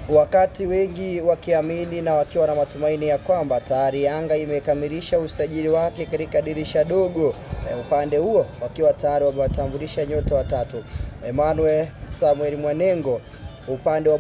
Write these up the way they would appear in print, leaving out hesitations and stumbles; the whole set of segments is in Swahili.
Wakati wengi wakiamini na wakiwa na matumaini ya kwamba tayari Yanga imekamilisha usajili wake katika dirisha dogo, upande huo wakiwa tayari wamewatambulisha nyota watatu: Emmanuel Samuel Mwanengo, upande wa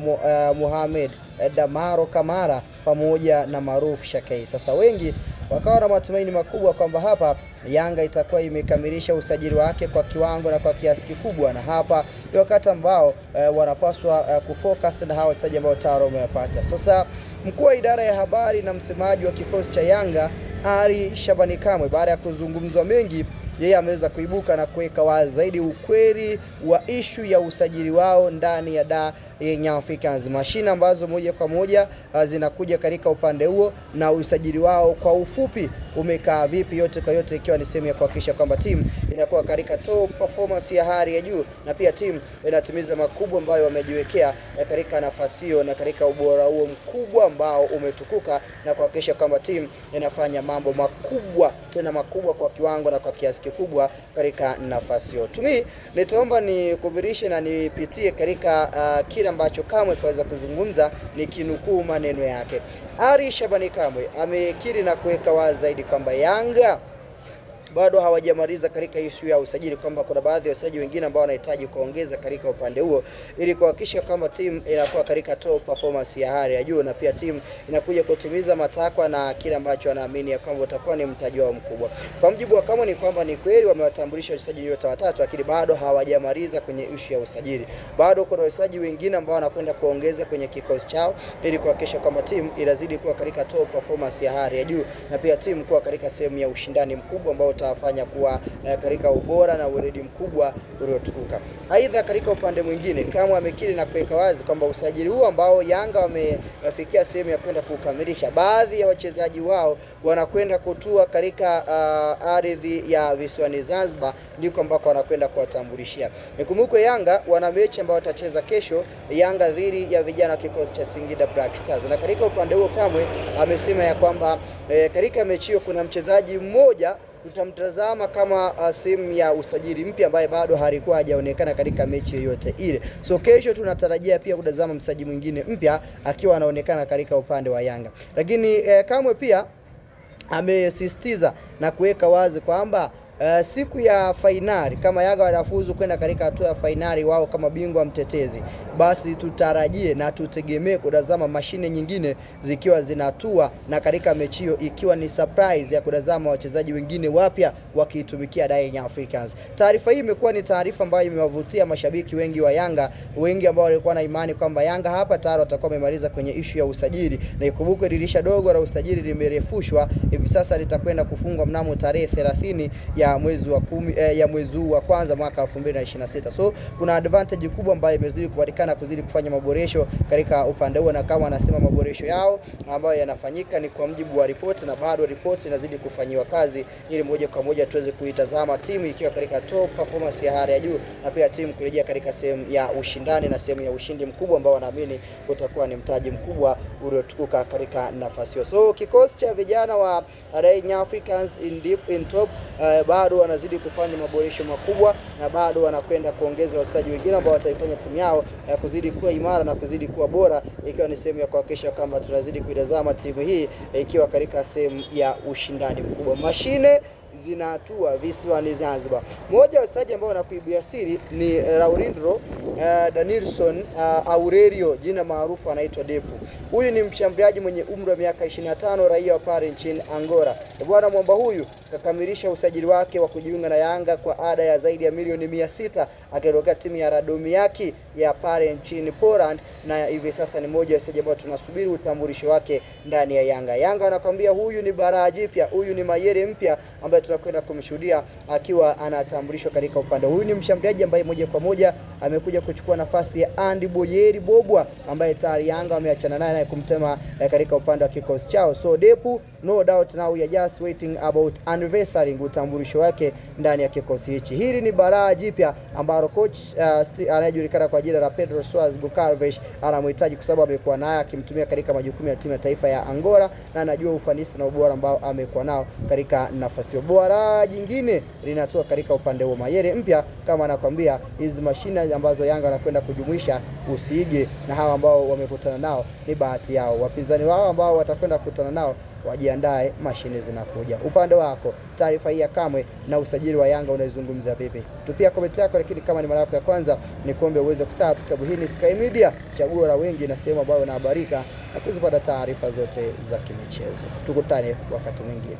Mohamed Damaro Kamara pamoja na Maruf Shakei. Sasa wengi wakawa na matumaini makubwa kwamba hapa Yanga itakuwa imekamilisha usajili wake kwa kiwango na kwa kiasi kikubwa, na hapa ni wakati ambao wanapaswa kufocus na hao wachezaji ambao tayari wameyapata. Sasa mkuu wa idara ya habari na msemaji wa kikosi cha Yanga Ally Shabani Kamwe, baada ya kuzungumzwa mengi, yeye ameweza kuibuka na kuweka wazi zaidi ukweli wa ishu ya usajili wao ndani ya Young Africans, mashina ambazo moja kwa moja zinakuja katika upande huo, na usajili wao kwa ufupi umekaa vipi, yote kwa yote ikiwa ni sehemu ya kuhakikisha kwamba timu inakuwa katika top performance ya hali ya juu, na pia timu inatimiza makubwa ambayo wamejiwekea katika nafasi hiyo na katika ubora huo mkubwa ambao umetukuka, na kuhakikisha kwamba timu inafanya mambo makubwa, tena makubwa kwa kiwango na kwa kiasi kikubwa katika nafasi hiyo. Tumi nitaomba nikubirishe na nipitie katika kile ambacho Kamwe kaweza kuzungumza, nikinukuu maneno yake. Ally Shabani Kamwe amekiri na kuweka wazi zaidi kwamba Yanga bado hawajamaliza katika issue ya usajili, kwamba kuna baadhi ya wachezaji wengine ambao wanahitaji kuongeza katika upande huo ili kuhakikisha kwamba timu inakuwa katika top performance ya hali ya juu, na pia timu inakuja kutimiza matakwa na kile ambacho anaamini ya kwamba utakuwa ni mtaji wao mkubwa. Kwa mjibu wa Kamwe ni kwamba ni kweli wamewatambulisha wachezaji nyota watatu, lakini bado hawajamaliza kwenye issue ya usajili. Bado kuna wachezaji wengine ambao wanakwenda kuongeza kwenye kikosi chao ili kuhakikisha kwamba timu inazidi kuwa katika top performance ya hali ya juu, na pia timu kuwa katika sehemu ya ushindani mkubwa ambao utafanya kuwa katika ubora na weledi mkubwa uliotukuka. Aidha, katika upande mwingine Kamwe amekiri na kuweka wazi kwamba usajili huu ambao Yanga wamefikia sehemu ya kwenda kukamilisha, baadhi ya wachezaji wao wanakwenda kutua katika ardhi ya visiwani Zanzibar, ndiko ambako wanakwenda kuwatambulishia. Nikumbuke Yanga wana mechi ambayo watacheza kesho, Yanga dhidi ya vijana kikosi cha Singida Black Stars, na katika upande huo Kamwe amesema ya kwamba katika mechi hiyo kuna mchezaji mmoja tutamtazama kama sehemu ya usajili mpya ambaye bado halikuwa hajaonekana katika mechi yoyote ile. So kesho tunatarajia pia kutazama mchezaji mwingine mpya akiwa anaonekana katika upande wa Yanga. Lakini Kamwe pia amesisitiza na kuweka wazi kwamba siku ya fainali, kama Yanga wanafuzu kwenda katika hatua ya fainali wao kama bingwa mtetezi, basi tutarajie na tutegemee kutazama mashine nyingine zikiwa zinatua, na katika mechi hiyo ikiwa ni surprise ya kutazama wachezaji wengine wapya wakiitumikia Young Africans. Taarifa hii imekuwa ni taarifa ambayo imewavutia mashabiki wengi wa Yanga, wengi ambao walikuwa na imani kwamba Yanga hapa tayari watakuwa wamemaliza kwenye issue ya usajili, na ikumbuke dirisha dogo la usajili limerefushwa, hivi sasa litakwenda kufungwa mnamo tarehe 30 ya mwezi wa 10 ya mwezi wa kwanza mwaka 2026. So kuna advantage kubwa ambayo imezidi kupatikana kuzidi kufanya maboresho katika upande huo, na kama anasema maboresho yao ambayo yanafanyika ni kwa mjibu wa ripoti, na bado ripoti inazidi kufanyiwa kazi ili moja kwa moja tuweze kuitazama timu ikiwa katika top performance ya hali ya juu, na pia timu kurejea katika sehemu ya ushindani na sehemu ya ushindi mkubwa ambao wanaamini utakuwa ni mtaji mkubwa uliotukuka katika nafasi hiyo. So kikosi cha vijana wa Young Africans in top bado wanazidi kufanya maboresho makubwa, na bado wanakwenda kuongeza wachezaji wengine ambao wataifanya timu yao kuzidi kuwa imara na kuzidi kuwa bora, ikiwa ni sehemu ya kuhakikisha kwamba tunazidi kuidazama timu hii ikiwa katika sehemu ya ushindani mkubwa. Mashine zinatua visiwani Zanzibar. Mmoja wa wachezaji ambao wanakuibia siri ni Laurindro Danilson Aurelio, jina maarufu anaitwa Depu. Huyu ni mshambuliaji mwenye umri wa miaka 25, raia wa pale nchini Angola. Bwana mwamba huyu kakamilisha usajili wake wa kujiunga na Yanga kwa ada ya zaidi ya milioni 600 akitokea timu ya Radomiaki ya pale nchini Poland, na hivi sasa ni mmoja wa wachezaji ambao tunasubiri utambulisho wake ndani ya Yanga. Yanga wanakuambia huyu ni baraa jipya, huyu ni Mayele mpya ambaye tunakwenda kumshuhudia akiwa anatambulishwa katika upande. Huyu ni mshambuliaji ambaye moja kwa moja amekuja kuchukua nafasi ya Andy Boyeri Bobwa ambaye tayari Yanga wameachana naye na kumtema katika upande wa kikosi chao. So Depu no doubt now we are just waiting about anniversary utambulisho wake ndani ya kikosi hichi. Hili ni baraa jipya ambalo coach anayejulikana kwa jina la Pedro Soares Goncalves anamhitaji, kwa sababu amekuwa naye akimtumia katika majukumu ya timu ya taifa ya Angola na anajua ufanisi na ubora ambao amekuwa nao katika nafasi hiyo. Bora jingine linatoka katika upande wa Mayele mpya, kama anakuambia hizi mashine ambazo Yanga wanakwenda kujumuisha usiige, na hawa ambao wamekutana nao ni bahati yao. Wapinzani wao ambao watakwenda kukutana nao wajiandae, mashine zinakuja. Upande wako taarifa hii ya Kamwe na usajili wa Yanga unaizungumzia vipi? Tupia comment yako, lakini kama ni mara yako ya kwanza ni kuombe uweze kusubscribe. Hii ni Sky Media, chaguo la wengi na sehemu ambayo unahabarika na kuzipata taarifa zote za kimichezo. Tukutane wakati mwingine.